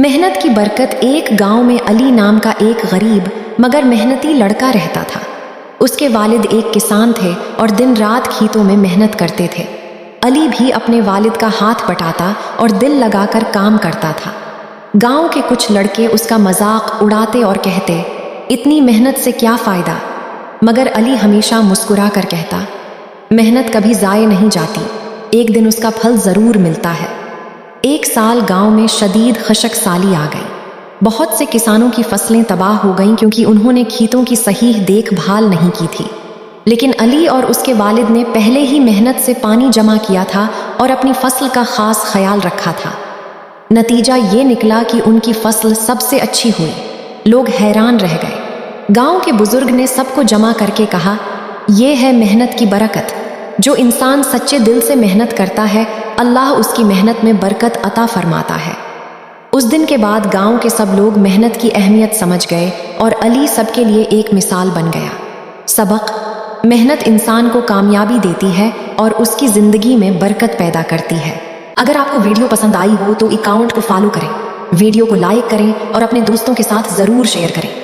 محنت کی برکت۔ ایک گاؤں میں علی نام کا ایک غریب مگر محنتی لڑکا رہتا تھا۔ اس کے والد ایک کسان تھے اور دن رات کھیتوں میں محنت کرتے تھے۔ علی بھی اپنے والد کا ہاتھ بٹاتا اور دل لگا کر کام کرتا تھا۔ گاؤں کے کچھ لڑکے اس کا مذاق اڑاتے اور کہتے، اتنی محنت سے کیا فائدہ؟ مگر علی ہمیشہ مسکرا کر کہتا، محنت کبھی ضائع نہیں جاتی، ایک دن اس کا پھل ضرور ملتا ہے۔ ایک سال گاؤں میں شدید خشک سالی آ گئی۔ بہت سے کسانوں کی فصلیں تباہ ہو گئیں کیونکہ انہوں نے کھیتوں کی صحیح دیکھ بھال نہیں کی تھی۔ لیکن علی اور اس کے والد نے پہلے ہی محنت سے پانی جمع کیا تھا اور اپنی فصل کا خاص خیال رکھا تھا۔ نتیجہ یہ نکلا کہ ان کی فصل سب سے اچھی ہوئی۔ لوگ حیران رہ گئے۔ گاؤں کے بزرگ نے سب کو جمع کر کے کہا، یہ ہے محنت کی برکت۔ جو انسان سچے دل سے محنت کرتا ہے، اللہ اس کی محنت میں برکت عطا فرماتا ہے۔ اس دن کے بعد گاؤں کے سب لوگ محنت کی اہمیت سمجھ گئے اور علی سب کے لیے ایک مثال بن گیا۔ سبق: محنت انسان کو کامیابی دیتی ہے اور اس کی زندگی میں برکت پیدا کرتی ہے۔ اگر آپ کو ویڈیو پسند آئی ہو تو اکاؤنٹ کو فالو کریں، ویڈیو کو لائک کریں اور اپنے دوستوں کے ساتھ ضرور شیئر کریں۔